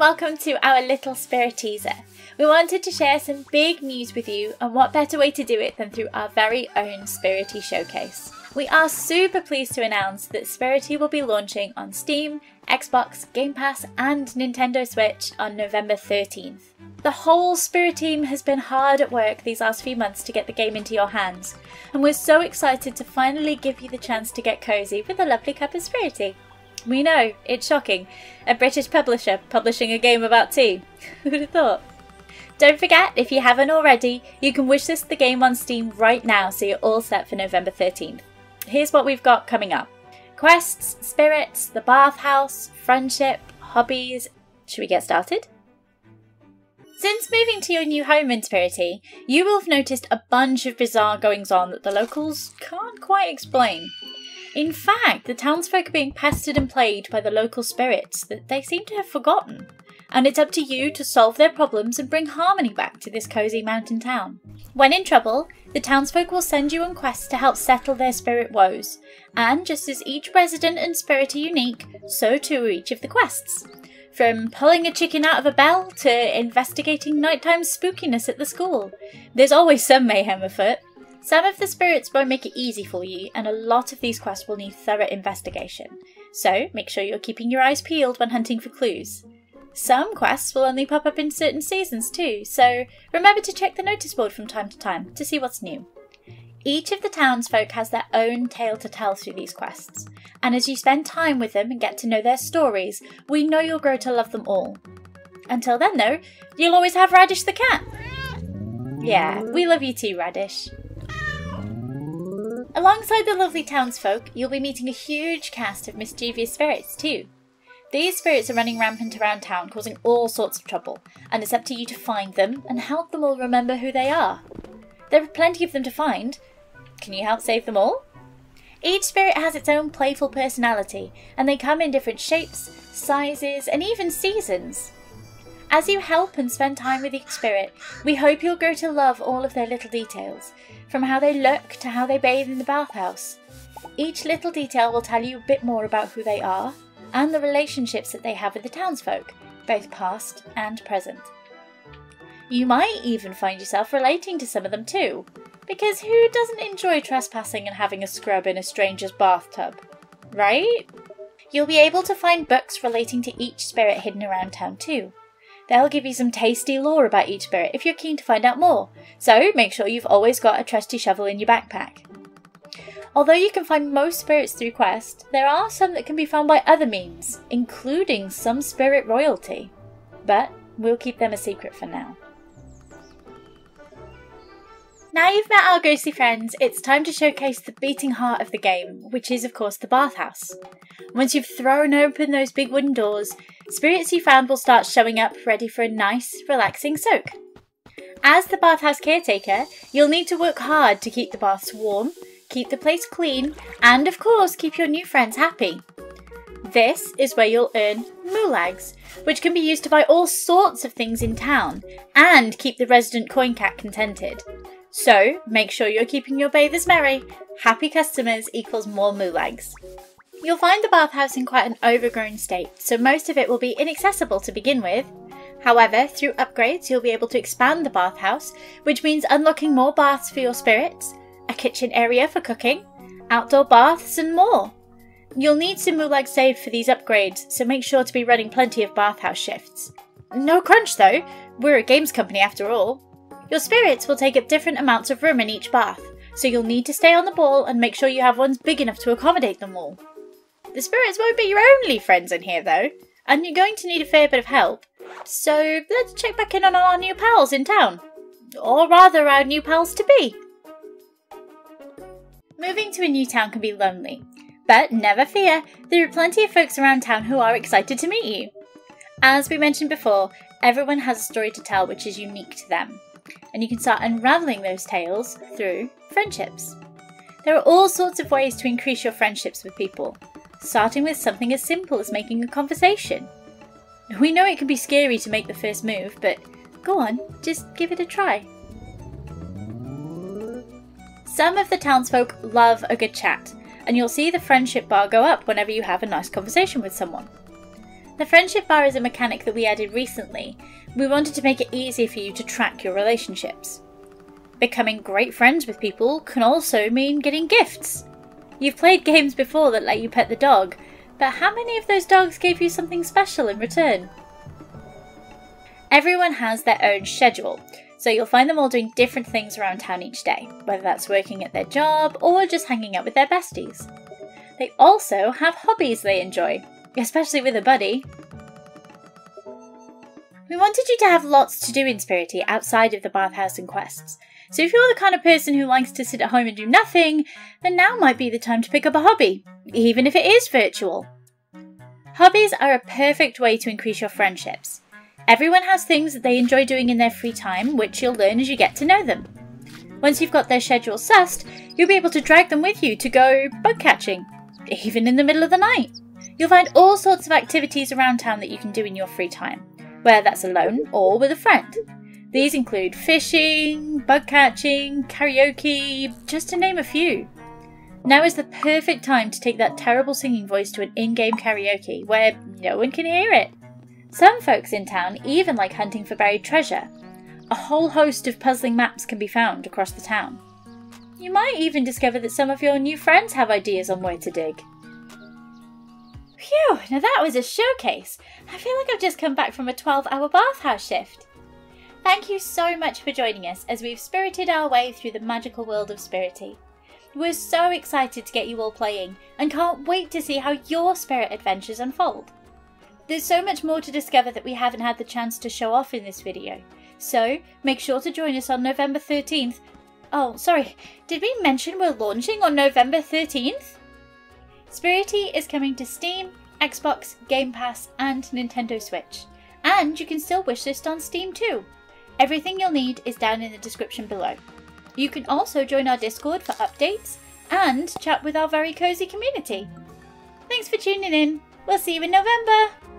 welcome to our little spirit teaser. We wanted to share some big news with you, and what better way to do it than through our very own Spirittea showcase. We are super pleased to announce that Spirittea will be launching on Steam, Xbox, Game Pass and Nintendo Switch on November 13th. The whole Spirit team has been hard at work these last few months to get the game into your hands, and we're so excited to finally give you the chance to get cozy with a lovely cup of Spirittea. We know, it's shocking, a British publisher publishing a game about tea. Who'd have thought? Don't forget, if you haven't already, you can wishlist the game on Steam right now so you're all set for November 13th. Here's what we've got coming up. Quests, spirits, the bathhouse, friendship, hobbies. Should we get started? Since moving to your new home in Spirittea, you will have noticed a bunch of bizarre goings on that the locals can't quite explain. In fact, the townsfolk are being pestered and plagued by the local spirits that they seem to have forgotten, and it's up to you to solve their problems and bring harmony back to this cosy mountain town. When in trouble, the townsfolk will send you on quests to help settle their spirit woes, and just as each resident and spirit are unique, so too are each of the quests. From pulling a chicken out of a bell to investigating nighttime spookiness at the school, there's always some mayhem afoot. Some of the spirits won't make it easy for you, and a lot of these quests will need thorough investigation, so make sure you're keeping your eyes peeled when hunting for clues. Some quests will only pop up in certain seasons too, so remember to check the notice board from time to time to see what's new. Each of the townsfolk has their own tale to tell through these quests, and as you spend time with them and get to know their stories, we know you'll grow to love them all. Until then though, you'll always have Radish the cat! Yeah, we love you too, Radish. Alongside the lovely townsfolk, you'll be meeting a huge cast of mischievous spirits too. These spirits are running rampant around town, causing all sorts of trouble, and it's up to you to find them and help them all remember who they are. There are plenty of them to find. Can you help save them all? Each spirit has its own playful personality, and they come in different shapes, sizes, and even seasons. As you help and spend time with each spirit, we hope you'll grow to love all of their little details, from how they look to how they bathe in the bathhouse. Each little detail will tell you a bit more about who they are, and the relationships that they have with the townsfolk, both past and present. You might even find yourself relating to some of them too, because who doesn't enjoy trespassing and having a scrub in a stranger's bathtub, right? You'll be able to find books relating to each spirit hidden around town too. They'll give you some tasty lore about each spirit if you're keen to find out more, so make sure you've always got a trusty shovel in your backpack. Although you can find most spirits through quest, there are some that can be found by other means, including some spirit royalty. But we'll keep them a secret for now. Now you've met our ghostly friends, it's time to showcase the beating heart of the game, which is of course the bathhouse. Once you've thrown open those big wooden doors, spirits you found will start showing up ready for a nice, relaxing soak. As the bathhouse caretaker, you'll need to work hard to keep the baths warm, keep the place clean, and of course keep your new friends happy. This is where you'll earn moolags, which can be used to buy all sorts of things in town, and keep the resident coin cat contented. So make sure you're keeping your bathers merry. Happy customers equals more moolags. You'll find the bathhouse in quite an overgrown state, so most of it will be inaccessible to begin with. However, through upgrades you'll be able to expand the bathhouse, which means unlocking more baths for your spirits, a kitchen area for cooking, outdoor baths and more. You'll need some moolag saved for these upgrades, so make sure to be running plenty of bathhouse shifts. No crunch though, we're a games company after all. Your spirits will take up different amounts of room in each bath, so you'll need to stay on the ball and make sure you have ones big enough to accommodate them all. The spirits won't be your only friends in here though, and you're going to need a fair bit of help, so let's check back in on our new pals in town. Or rather, our new pals to be. Moving to a new town can be lonely, but never fear, there are plenty of folks around town who are excited to meet you. As we mentioned before, everyone has a story to tell which is unique to them, and you can start unravelling those tales through friendships. There are all sorts of ways to increase your friendships with people, starting with something as simple as making a conversation. We know it can be scary to make the first move, but go on, just give it a try. Some of the townsfolk love a good chat, and you'll see the friendship bar go up whenever you have a nice conversation with someone. The friendship bar is a mechanic that we added recently. We wanted to make it easier for you to track your relationships. Becoming great friends with people can also mean getting gifts. You've played games before that let you pet the dog, but how many of those dogs gave you something special in return? Everyone has their own schedule, so you'll find them all doing different things around town each day, whether that's working at their job or just hanging out with their besties. They also have hobbies they enjoy, especially with a buddy. We wanted you to have lots to do in Spirittea outside of the bathhouse and quests, so if you're the kind of person who likes to sit at home and do nothing, then now might be the time to pick up a hobby, even if it is virtual. Hobbies are a perfect way to increase your friendships. Everyone has things that they enjoy doing in their free time, which you'll learn as you get to know them. Once you've got their schedule sussed, you'll be able to drag them with you to go bug catching, even in the middle of the night. You'll find all sorts of activities around town that you can do in your free time, whether that's alone or with a friend. These include fishing, bug catching, karaoke, just to name a few. Now is the perfect time to take that terrible singing voice to an in-game karaoke where no one can hear it. Some folks in town even like hunting for buried treasure. A whole host of puzzling maps can be found across the town. You might even discover that some of your new friends have ideas on where to dig. Phew, now that was a showcase. I feel like I've just come back from a 12-hour bathhouse shift. Thank you so much for joining us as we've spirited our way through the magical world of Spirittea. We're so excited to get you all playing and can't wait to see how your spirit adventures unfold. There's so much more to discover that we haven't had the chance to show off in this video, so make sure to join us on November 13th. Oh, sorry, did we mention we're launching on November 13th? Spirittea is coming to Steam, Xbox, Game Pass and Nintendo Switch, and you can still wishlist on Steam too. Everything you'll need is down in the description below. You can also join our Discord for updates and chat with our very cozy community. Thanks for tuning in. We'll see you in November.